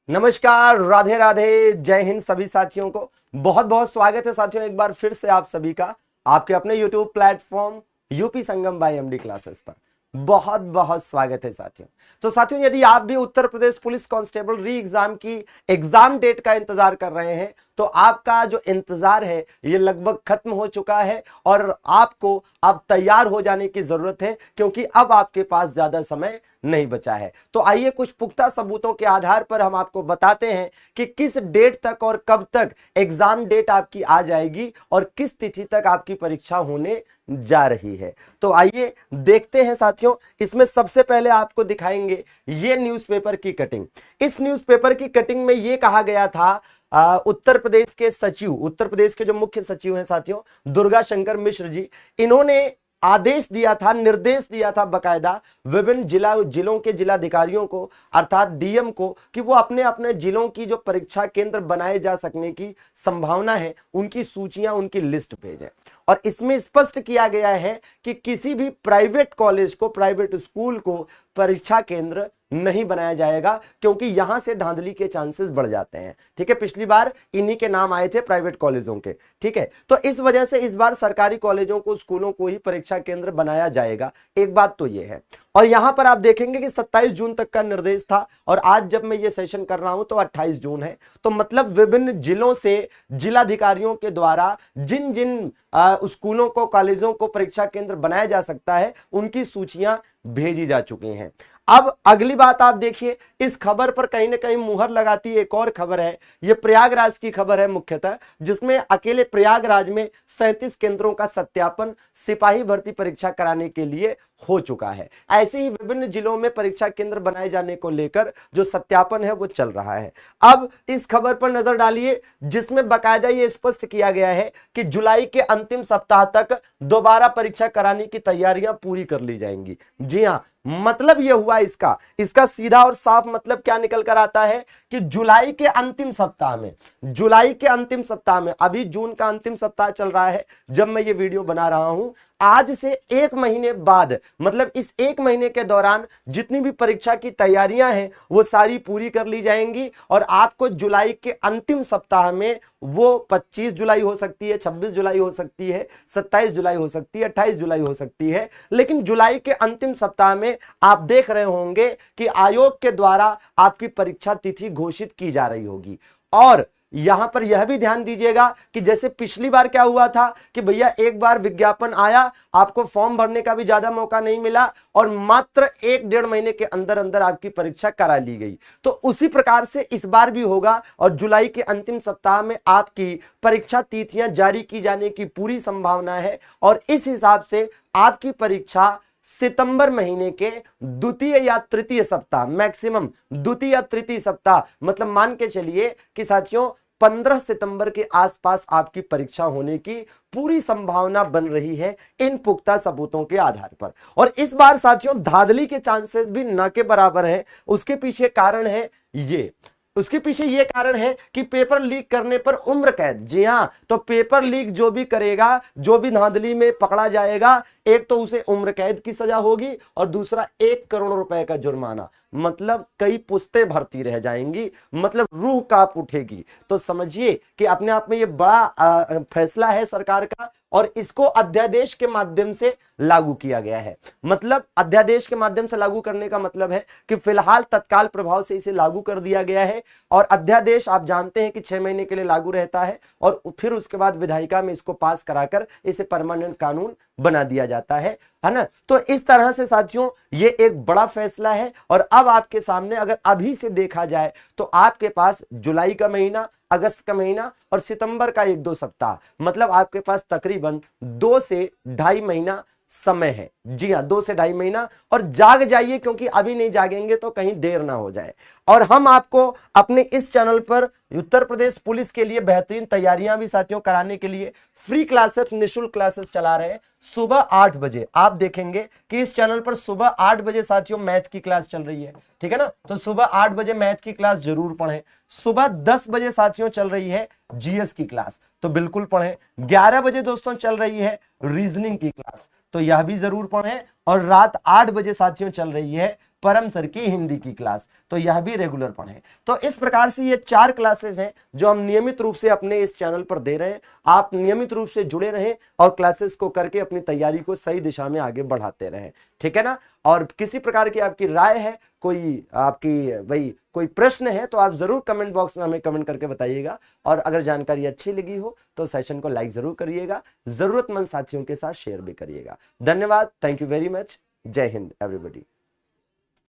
नमस्कार, राधे राधे, जय हिंद सभी साथियों को। बहुत बहुत स्वागत है साथियों एक बार फिर से आप सभी का आपके अपने YouTube प्लेटफॉर्म यूपी संगम बाय एमडी क्लासेस पर। बहुत बहुत स्वागत है साथियों। तो साथियों, यदि आप भी उत्तर प्रदेश पुलिस कांस्टेबल री एग्जाम की एग्जाम डेट का इंतजार कर रहे हैं तो आपका जो इंतजार है ये लगभग खत्म हो चुका है और आपको अब तैयार हो जाने की जरूरत है, क्योंकि अब आपके पास ज्यादा समय नहीं बचा है। तो आइए कुछ पुख्ता सबूतों के आधार पर हम आपको बताते हैं कि किस डेट तक और कब तक एग्जाम डेट आपकी आ जाएगी और किस तिथि तक आपकी परीक्षा होने जा रही है। तो आइए देखते हैं साथियों। इसमें सबसे पहले आपको दिखाएंगे ये न्यूज़पेपर की कटिंग। इस न्यूज़पेपर की कटिंग में ये कहा गया था उत्तर प्रदेश के सचिव, उत्तर प्रदेश के जो मुख्य सचिव हैं साथियों दुर्गा शंकर मिश्र जी, इन्होंने आदेश दिया था, निर्देश दिया था बकायदा विभिन्न जिलों के जिलाधिकारियों को अर्थात डीएम को कि वो अपने अपने जिलों की जो परीक्षा केंद्र बनाए जा सकने की संभावना है उनकी सूचियां, उनकी लिस्ट भेजें। और इसमें स्पष्ट किया गया है कि किसी भी प्राइवेट कॉलेज को, प्राइवेट स्कूल को परीक्षा केंद्र नहीं बनाया जाएगा, क्योंकि यहां से धांधली के चांसेस बढ़ जाते हैं। ठीक है, पिछली बार इन्हीं के नाम आए थे प्राइवेट कॉलेजों के। ठीक है, तो इस वजह से इस बार सरकारी कॉलेजों को, स्कूलों को ही परीक्षा केंद्र बनाया जाएगा। एक बात तो यह है। और यहां पर आप देखेंगे कि 27 जून तक का निर्देश था और आज जब मैं ये सेशन कर रहा हूं तो 28 जून है। तो मतलब विभिन्न जिलों से जिलाधिकारियों के द्वारा जिन जिन स्कूलों को, कॉलेजों को परीक्षा केंद्र बनाया जा सकता है उनकी सूचियां भेजी जा चुकी हैं। अब अगली बात आप देखिए, इस खबर पर कहीं ना कहीं मुहर लगाती एक और खबर है। यह प्रयागराज की खबर है मुख्यतः, जिसमें अकेले प्रयागराज में 37 केंद्रों का सत्यापन सिपाही भर्ती परीक्षा कराने के लिए हो चुका है। ऐसे ही विभिन्न जिलों में परीक्षा केंद्र बनाए जाने को लेकर जो सत्यापन है वो चल रहा है। अब इस खबर पर नजर डालिए, जिसमें बकायदा ये स्पष्ट किया गया है कि जुलाई के अंतिम सप्ताह तक दोबारा परीक्षा कराने की तैयारियां पूरी कर ली जाएंगी। जी हां, मतलब यह हुआ इसका सीधा और साफ मतलब क्या निकल कर आता है कि जुलाई के अंतिम सप्ताह में, जुलाई के अंतिम सप्ताह में, अभी जून का अंतिम सप्ताह चल रहा है जब मैं ये वीडियो बना रहा हूं, आज से एक महीने बाद, मतलब इस एक महीने के दौरान जितनी भी परीक्षा की तैयारियां हैं वो सारी पूरी कर ली जाएंगी और आपको जुलाई के अंतिम सप्ताह में, वो 25 जुलाई हो सकती है, 26 जुलाई हो सकती है, 27 जुलाई हो सकती है, 28 जुलाई हो सकती है, लेकिन जुलाई के अंतिम सप्ताह में आप देख रहे होंगे कि आयोग के द्वारा आपकी परीक्षा तिथि घोषित की जा रही होगी। और यहां पर यह भी ध्यान दीजिएगा कि जैसे पिछली बार क्या हुआ था कि भैया एक बार विज्ञापन आया, आपको फॉर्म भरने का भी ज्यादा मौका नहीं मिला और मात्र 1-1.5 महीने के अंदर अंदर आपकी परीक्षा करा ली गई। तो उसी प्रकार से इस बार भी होगा और जुलाई के अंतिम सप्ताह में आपकी परीक्षा तिथियां जारी की जाने की पूरी संभावना है और इस हिसाब से आपकी परीक्षा सितंबर महीने के द्वितीय या तृतीय सप्ताह, मैक्सिमम द्वितीय या तृतीय सप्ताह, मतलब मान के चलिए कि साथियों 15 सितंबर के आसपास आपकी परीक्षा होने की पूरी संभावना बन रही है इन पुख्ता सबूतों के आधार पर। और इस बार साथियों धांधली के चांसेस भी न के बराबर है। उसके पीछे कारण है ये कारण है कि पेपर लीक करने पर उम्र कैद। जी हां, तो पेपर लीक जो भी करेगा, जो भी धांधली में पकड़ा जाएगा, एक तो उसे उम्र कैद की सजा होगी और दूसरा 1 करोड़ रुपए का जुर्माना। मतलब कई पुश्तें भरती रह जाएंगी, मतलब रूह कांप उठेगी। तो समझिए कि अपने आप में ये बड़ा फैसला है सरकार का और इसको अध्यादेश के माध्यम से लागू किया गया है। मतलब अध्यादेश के माध्यम से लागू करने का मतलब है कि फिलहाल तत्काल प्रभाव से इसे लागू कर दिया गया है और अध्यादेश आप जानते हैं कि 6 महीने के लिए लागू रहता है और फिर उसके बाद विधायिका में इसको पास कराकर इसे परमानेंट कानून बना दिया जाता है ना। तो इस तरह से साथियों ये एक बड़ा फैसला है और अब आपके सामने अगर अभी से देखा जाए तो आपके पास जुलाई का महीना, अगस्त का महीना और सितंबर का 1-2 सप्ताह, मतलब आपके पास तकरीबन 2 से ढाई महीना समय है। जी हां, 2 से ढाई महीना। और जाग जाइए, क्योंकि अभी नहीं जागेंगे तो कहीं देर ना हो जाए। और हम आपको अपने इस चैनल पर उत्तर प्रदेश पुलिस के लिए बेहतरीन तैयारियां भी साथियों कराने के लिए फ्री क्लासेस, निःशुल्क क्लासेस चला रहे हैं। सुबह 8 बजे आप देखेंगे कि इस चैनल पर सुबह 8 बजे साथियों मैथ की क्लास चल रही है। ठीक है ना, तो सुबह 8 बजे मैथ की क्लास जरूर पढ़ें। सुबह 10 बजे साथियों चल रही है जीएस की क्लास, तो बिल्कुल पढ़ें। 11 बजे दोस्तों चल रही है रीजनिंग की क्लास, तो यह भी जरूर पढ़ें। और रात 8 बजे साथियों चल रही है परम सर की हिंदी की क्लास, तो यह भी रेगुलर पढ़ें। तो इस प्रकार से ये 4 क्लासेस हैं जो हम नियमित रूप से अपने इस चैनल पर दे रहे हैं। आप नियमित रूप से जुड़े रहें और क्लासेस को करके अपनी तैयारी को सही दिशा में आगे बढ़ाते रहें, ठीक है ना। और किसी प्रकार की आपकी राय है, कोई आपकी भाई कोई प्रश्न है, तो आप जरूर कमेंट बॉक्स में हमें कमेंट करके बताइएगा। और अगर जानकारी अच्छी लगी हो तो सेशन को लाइक जरूर करिएगा, जरूरतमंद साथियों के साथ शेयर भी करिएगा। धन्यवाद, थैंक यू वेरी मच, जय हिंद एवरीबॉडी।